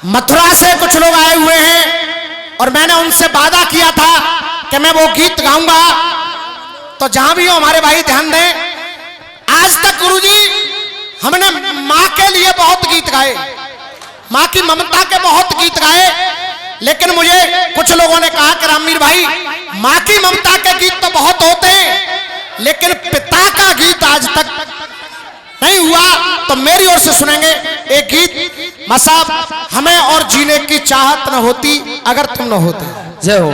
मथुरा से कुछ लोग आए हुए हैं और मैंने उनसे वादा किया था कि मैं वो गीत गाऊंगा। तो जहां भी हो हमारे भाई ध्यान दें। आज तक गुरुजी हमने मां के लिए बहुत गीत गाए, मां की ममता के बहुत गीत गाए, लेकिन मुझे कुछ लोगों ने कहा कि रामवीर भाई मां की ममता के गीत तो बहुत होते हैं, लेकिन पिता का गीत आज तक नहीं हुआ। तो मेरी ओर से सुनेंगे एक गीत। मां साहब हमें और जीने की चाहत न होती अगर तुम न होते। जय हो।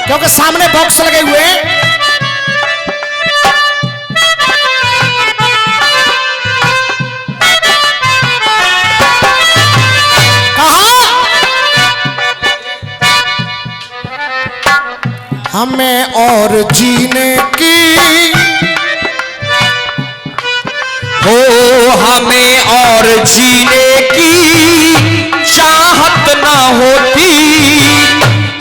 क्योंकि सामने बॉक्स लगे हुए हैं। कहा हमें और जीने की हो, हमें और जीने की चाहत ना होती,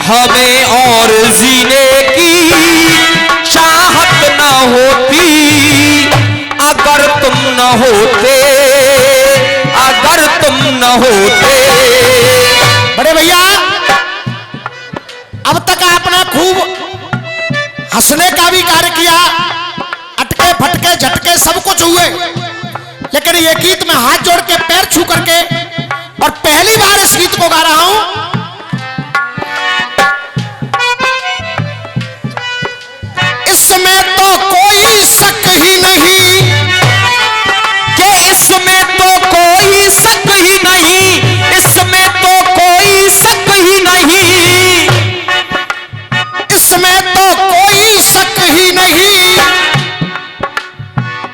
हमें और जीने की चाहत न होती अगर तुम न होते, अगर तुम न होते। बड़े भैया अब तक आपने खूब हंसने का भी कार्य किया, अटके फटके झटके सब कुछ हुए, लेकिन ये गीत में हाथ जोड़ के पैर छू करके और पहली बार इस गीत को गा रहा हूं। इसमें तो कोई शक ही नहीं कि इसमें तो कोई शक ही नहीं, इसमें तो कोई शक ही नहीं, इसमें तो कोई शक ही नहीं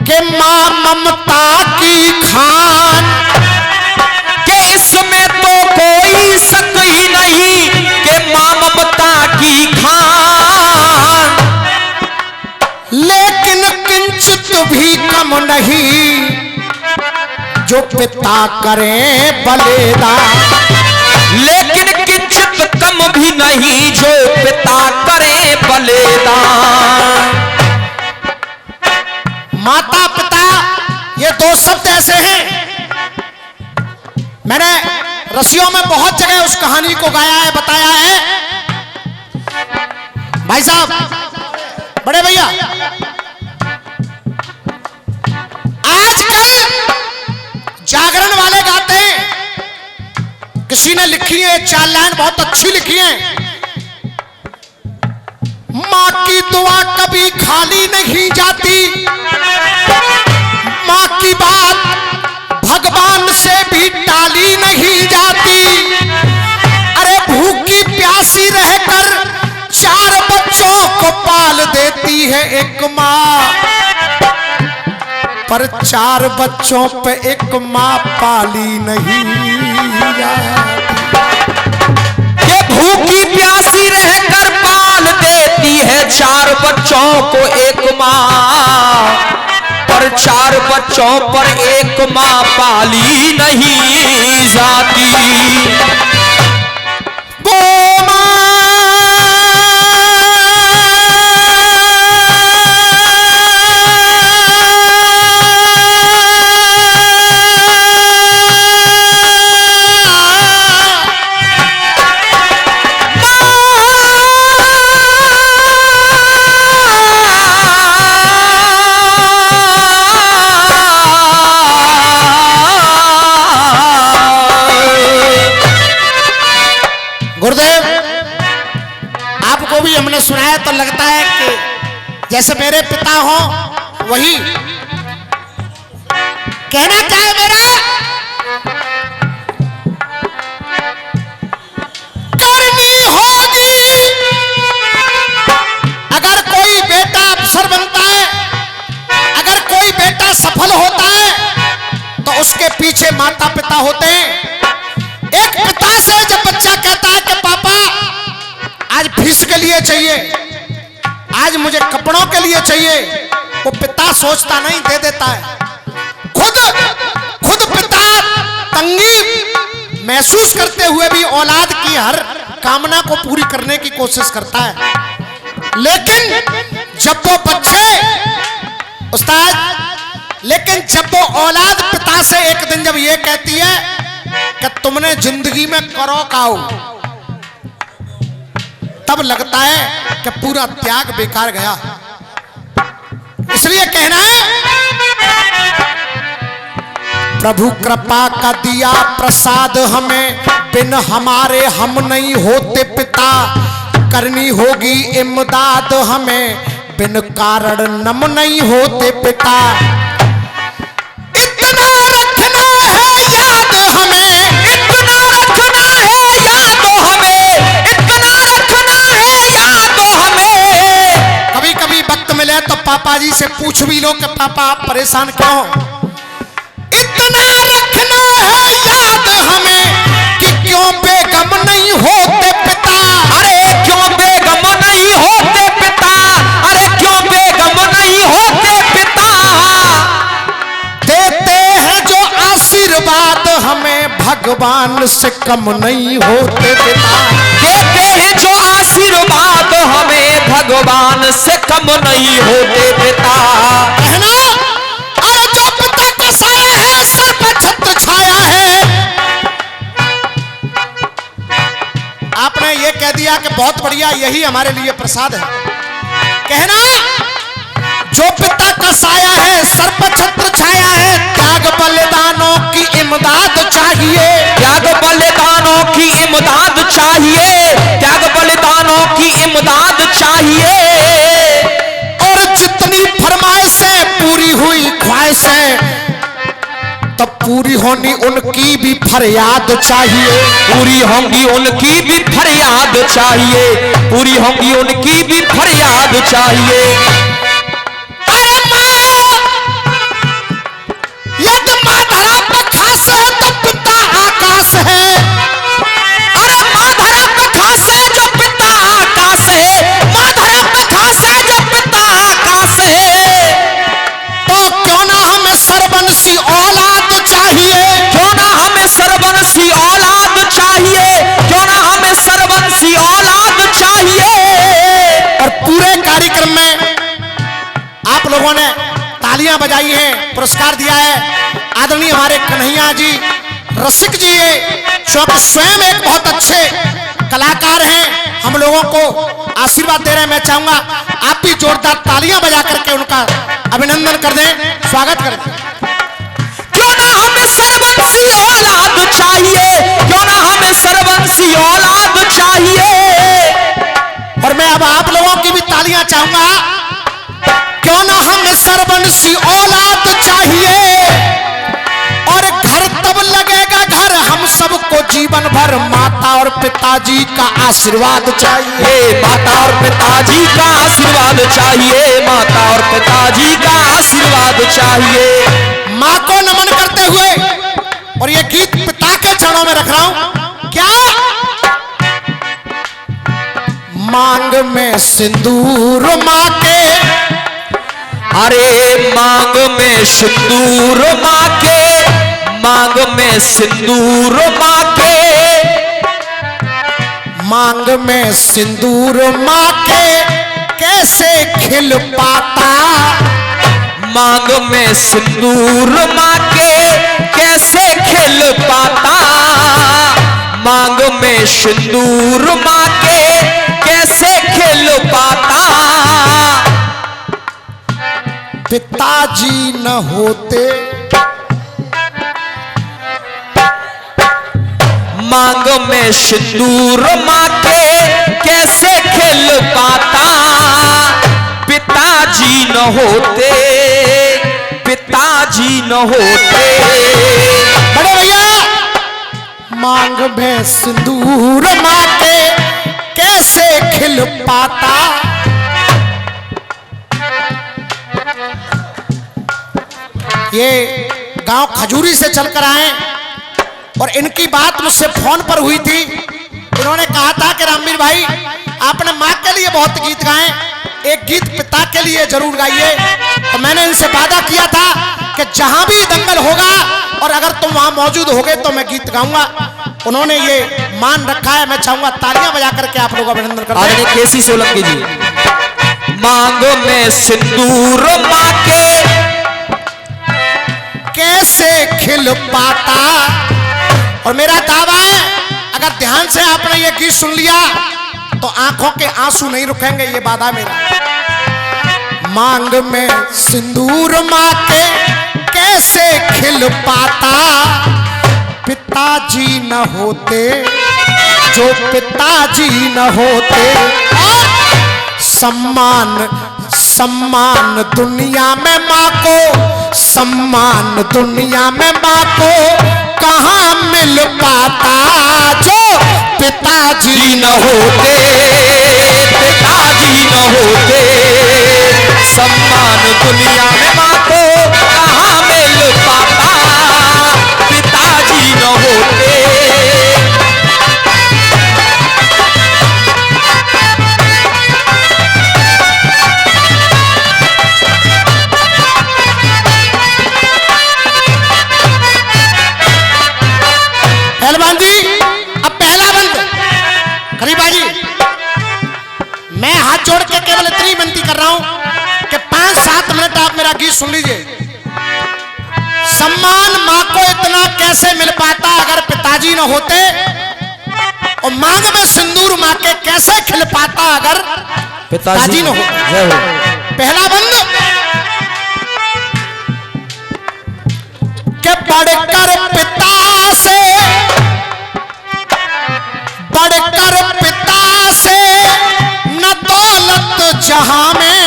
कि मां ममता की खान, कि इसमें तो कोई शक ही नहीं कि मां ममता की खान, लेकिन किंचित भी कम नहीं जो पिता करें बलिदान, लेकिन किंचित कम भी नहीं जो पिता करे बलिदान। माता पिता ये दो शब्द ऐसे हैं, मैंने रसियों में बहुत जगह उस कहानी को गाया है, बताया है। भाई साहब बड़े भैया आजकल जागरण वाले गाते हैं, किसी ने लिखी है 4 लाइन बहुत अच्छी लिखी है। मां की दुआ कभी खाली नहीं जाती, मां की बात भगवान से भी टाली नहीं जाती। अरे भूखी प्यासी रहकर 4 बच्चों को पाल देती है एक मां, पर 4 बच्चों पे एक मां पाली नहीं जाती। ये भूखी प्यासी रहकर पाल देती है 4 बच्चों को एक मां, पर 4 बच्चों पर एक मां पाली नहीं जाती। वो मां है तो लगता है कि जैसे मेरे पिता हो वही। कहना क्या है मेरा, करनी होगी। अगर कोई बेटा अफसर बनता है, अगर कोई बेटा सफल होता है, तो उसके पीछे माता पिता होते हैं। एक पिता से जब बच्चा कहता है कि पापा आज फीस के लिए चाहिए, आज मुझे कपड़ों के लिए चाहिए, वो पिता सोचता नहीं, दे देता है। खुद पिता तंगी महसूस करते हुए भी औलाद की हर कामना को पूरी करने की कोशिश करता है। लेकिन जब वो बच्चे उस्ताद, लेकिन जब वो औलाद पिता से एक दिन जब ये कहती है कि तुमने जिंदगी में करो काओ, तब लगता है कि पूरा त्याग बेकार गया। इसलिए कहना है, प्रभु कृपा का दिया प्रसाद हमें, बिन हमारे हम नहीं होते पिता। करनी होगी इमदाद हमें, बिन कारण नम नहीं होते पिता। इतना रखना है याद हमें, इतना रखना है याद हमें, इतना रखना है याद हमें। कभी कभी वक्त मिले तो पापा जी से पूछ भी लो कि पापा आप परेशान क्यों हो। इतना रखना है याद हमें कि क्यों बेगम नहीं होते पिता। अरे क्यों बेगम नहीं होते पिता, अरे क्यों बेगम नहीं होते पिता। देते हैं जो आशीर्वाद हमें, भगवान से कम नहीं होते पिता। देते हैं जो आशीर्वाद हमें, भगवान से कम नहीं होते पिता। कहना, अरे जो पिता का साया है, सर पर छत्र छाया है। आपने ये कह दिया कि बहुत बढ़िया, यही हमारे लिए प्रसाद है। कहना, जो पिता का साया है, सर पर छत्र छाया है। त्याग बलिदानों की इमदाद चाहिए, त्याग बलिदानों की इमदाद चाहिए, त्याग बलिदानों की इमदाद चाहिए। और जितनी फरमाइशें पूरी हुई ख्वाहिशें, तब पूरी होनी उनकी भी फरियाद चाहिए। पूरी होंगी उनकी भी फरियाद चाहिए, पूरी होंगी उनकी भी फरियाद चाहिए। अरे माँ, यदि माँ धरा पे खास है तो पिता आकाश है। अरे माँ धरा पे खास है जो पिता आकाश है, माँ धरा पे खास है जो पिता आकाश है। तो क्यों ना हमें सरबंसी औलाद चाहिए, क्यों ना हमें सरबंसी औलाद चाहिए, क्यों ना हमें सरबंसी औलाद चाहिए। और पूरे कार्यक्रम में आप लोगों ने तालियां बजाई हैं, पुरस्कार दिया है। आदरणीय हमारे कन्हैया जी रसिक जी, ये स्वयं एक बहुत अच्छे कलाकार हैं, हम लोगों को आशीर्वाद दे रहे हैं। मैं चाहूंगा आप भी जोरदार तालियां बजा करके उनका अभिनंदन कर दें, स्वागत कर दें। क्यों ना हमें सरबंसी औलाद चाहिए, क्यों ना हमें सरबंसी औलाद चाहिए। और मैं अब आप लोगों की भी तालियां चाहूंगा। क्यों ना हमें सरबंसी औलाद चाहिए, और घर तब लगेगा घर हम सबको जीवन भर। माता और पिताजी का आशीर्वाद चाहिए, माता और पिताजी का आशीर्वाद चाहिए, माता और पिताजी का आशीर्वाद चाहिए। माँ को नमन करते हुए, और ये गीत पिता के चरणों में रख रहा हूं। क्या मांग में सिंदूर माँ के, अरे मांग में सिंदूर माँ के, मांग में सिंदूर माँ के। मांग में सिंदूर माँ के कैसे खिल पाता। मांग में सिंदूर माँ के कैसे खिल पाता। मांग में सिंदूर माँ के कैसे खिल पाता। पिताजी न होते, मांग में सिंदूर माँ के कैसे खिल पाता पिताजी न होते, पिताजी न होते। बड़े भैया मांग में सिंदूर माँ के कैसे खिल पाता। ये गांव खजूरी से चलकर आए और इनकी बात मुझसे फोन पर हुई थी। इन्होंने कहा था कि रामवीर भाई आपने माँ के लिए बहुत गीत गाए, एक गीत पिता के लिए जरूर गाइए। तो मैंने इनसे वादा किया था कि जहां भी दंगल होगा और अगर तुम वहां मौजूद होगे तो मैं गीत गाऊंगा। उन्होंने ये मान रखा है। मैं चाहूंगा तालियां बजा करके आप लोग अभिनंदन करें। आदरणीय केसी सोलंकी जी। मांग में सिंदूर माँ के कैसे खिल पाता। और मेरा दावा है अगर ध्यान से आपने ये गीत सुन लिया तो आंखों के आंसू नहीं रुकेंगे, ये वादा मेरा। मांग में सिंदूर माँ के कैसे खिल पाता, पिताजी न होते, जो पिताजी न होते। सम्मान सम्मान दुनिया में माँ को, सम्मान दुनिया में माँ को कहाँ मिल पाता, जो पिताजी न होते, पिताजी न होते। सम्मान दुनिया में माँ को कहाँ मिल पाता, पिताजी न होते। पहलवान जी अब पहला बंद गरीबा जी, मैं हाथ जोड़ के केवल इतनी विनती कर रहा हूं कि 5-7 मिनट आप मेरा गीत सुन लीजिए। सम्मान माँ को इतना कैसे मिल पाता अगर पिताजी न होते, और मांग में सिंदूर माँ के कैसे खिल पाता अगर पिताजी न होते। पहला बंद के बढ़कर पिता से, बढ़कर पिता से न दौलत जहां में,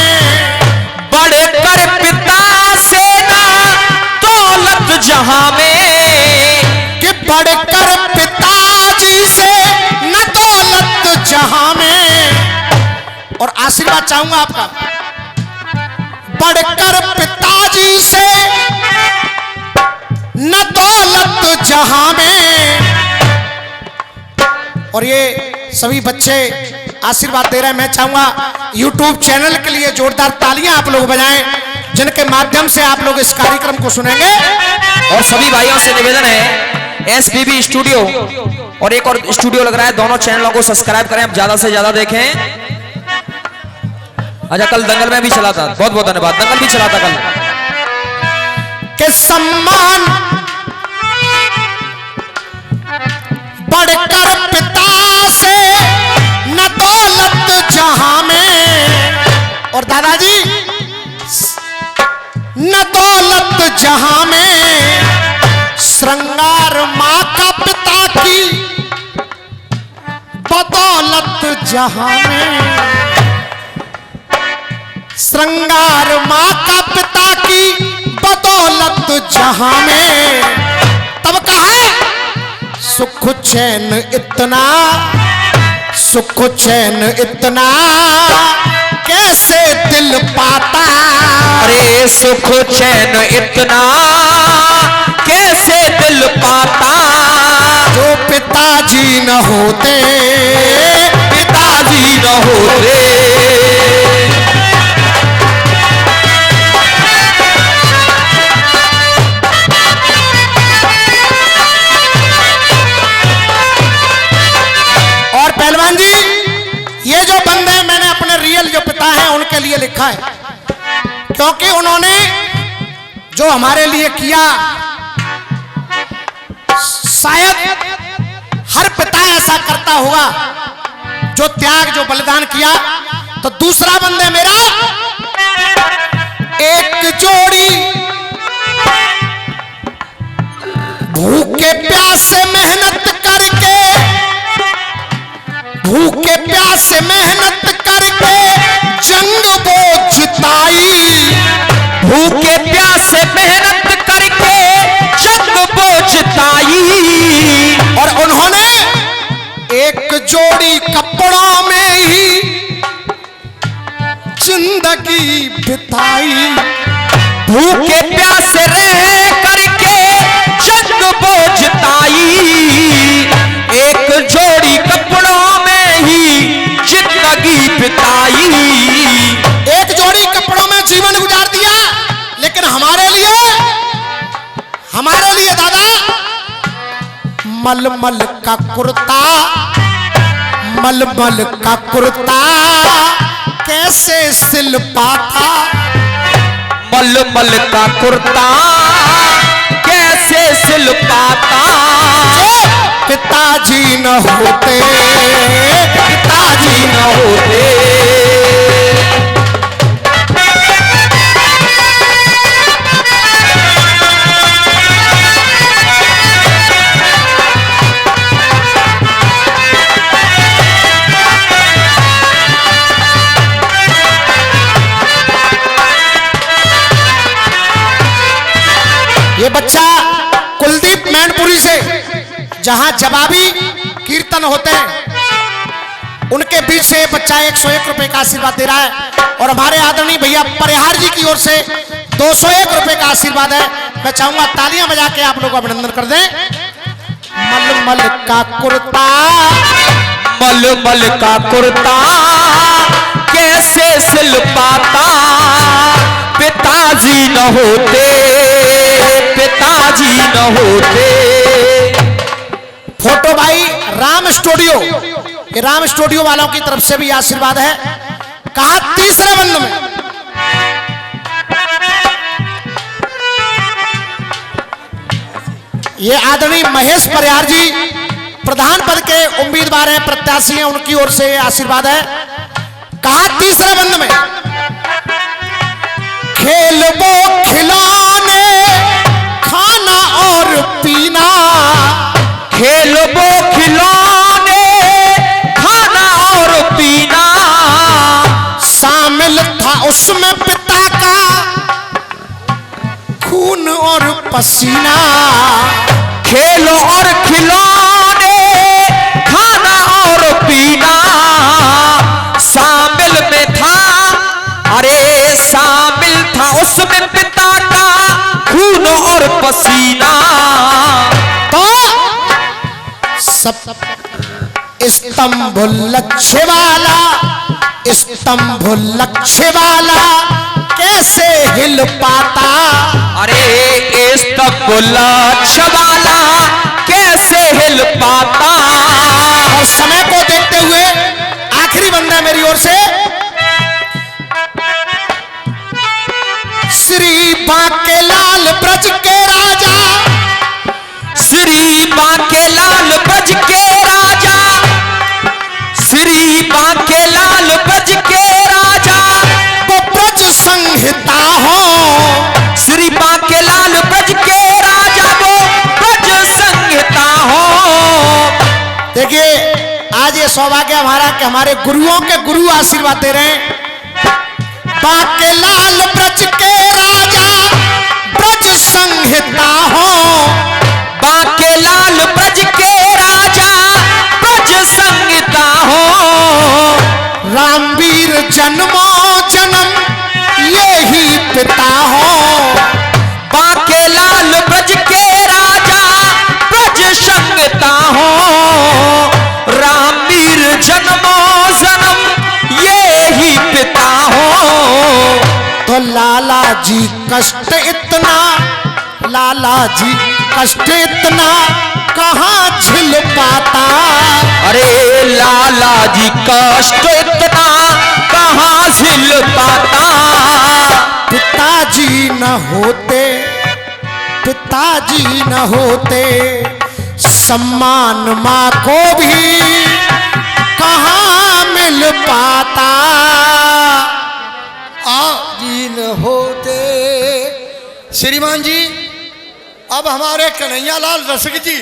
बढ़कर पिता से ना दौलत जहां में, कि बढ़कर पिताजी से न दौलत जहां में। और आशीर्वाद चाहूंगा आपका, बढ़कर पिताजी से न दौलत जहां में। और ये सभी बच्चे आशीर्वाद दे रहे हैं। मैं चाहूंगा YouTube चैनल के लिए जोरदार तालियां आप लोग बजाएं, जिनके माध्यम से आप लोग इस कार्यक्रम को सुनेंगे। और सभी भाइयों से निवेदन है, SBB स्टूडियो और एक और स्टूडियो लग रहा है, दोनों चैनलों को सब्सक्राइब करें, आप ज्यादा से ज्यादा देखें। अच्छा कल दंगल में भी चला था, बहुत बहुत धन्यवाद, दंगल भी चला था कल। के सम्मान बढ़कर पिता से न दौलत जहां में। और दादाजी न दौलत जहां में, श्रृंगार माँ का पिता की बदौलत जहां में। श्रृंगार माँ का पिता की बदौलत जहां में। तब कहा सुख चैन इतना, सुख चैन इतना कैसे दिल पाता। अरे सुख चैन इतना कैसे दिल पाता, जो पिताजी न होते, पिताजी न होते। और पहलवान जी ये जो बंदे मैंने अपने रियल जो पिता हैं उनके लिए लिखा है, क्योंकि उन्होंने जो हमारे लिए किया, शायद हर पिता ऐसा करता होगा जो त्याग जो बलिदान किया। तो दूसरा बंदे मेरा, एक जोड़ी भूखे प्यासे मेहनत करके, भूखे प्यासे प्यास मेहनत करके जंग वो जिताई। भूखे प्यासे मेहनत करके जंग वो जिताई। और उन्होंने एक जोड़ी कपड़ों में ही जिंदगी बिताई। भूखे प्यासे रह करके जंग वो जिताई। एक जोड़ी कपड़ों में ही जिंदगी बिताई। एक जोड़ी कपड़ों में जीवन गुजार दिया, लेकिन हमारे लिए दादा मलमल का कुर्ता, मलमल का कुर्ता कैसे सिल पाता। मलमल का कुर्ता कैसे सिल पाता। पिताजी न होते, पिताजी न होते। ये बच्चा कुलदीप मैनपुरी से, जहां जवाबी कीर्तन होते हैं, उनके बीच से बच्चा 101 रुपए का आशीर्वाद दे रहा है। और हमारे आदरणीय भैया परिहार जी की ओर से 201 रुपए का आशीर्वाद है। मैं चाहूंगा तालियां बजा के आप लोग अभिनंदन कर दें। मलमल का कुर्ता, मलमल का कुर्ता कैसे सिल पाता। पिताजी न होते, पिताजी न होते। फोटो भाई राम स्टूडियो, ये राम स्टूडियो वालों की तरफ से भी आशीर्वाद है। कहा तीसरे बंद में ये आदरणीय महेश परिहार जी प्रधान पद के उम्मीदवार हैं, प्रत्याशी हैं, उनकी ओर से आशीर्वाद है। कहा तीसरे बंद में खेल वो खिलौने खाना और पीना। खेल वो खिलौने खाना और पीना। शामिल था उसमें पिता का खून और पसीना। खेल और खिलौने खाना और पीना। शामिल में था, अरे शामिल था उसमें पिता का खून और पसीना। तो सब स्तंभ लक्ष्य वाला, स्तंभ लक्ष्य वाला कैसे हिल पाता। अरे स्तंभ लक्ष्य वाला कैसे हिल पाता। और समय को देखते हुए आखिरी बंदा मेरी ओर से श्री बांकेलाल ब्रज के राजा, श्री बांकेलाल ब्रज के राजा। श्री बांकेलाल ब्रज के राजा। वो ब्रज संहिता हो। श्री बांकेलाल ब्रज के राजा वो ब्रज संहिता हो। देखिए आज ये सौभाग्य हमारा कि हमारे गुरुओं के गुरु आशीर्वाद दे रहे हैं। बांकेलाल ब्रज के राजा ब्रज संहिता हो। बांकेलाल ब्रज के राजा ब्रज संहिता हो। रामवीर जन्मो जन्म ये ही पिता हो। बांकेलाल ब्रज के राजा ब्रज संहिता हो। रामवीर जन्मो जन्म ये ही पिता हो। तो लाला जी कष्ट इतना, लाला जी कष्ट इतना कहाँ झेल पाता। अरे लाला जी कष्ट इतना कहाँ झेल पाता। पिताजी न होते, पिताजी न होते सम्मान माँ को भी कहाँ मिल पाता। जी न होते। श्रीमान जी, अब हमारे कन्हैयालाल रसिक जी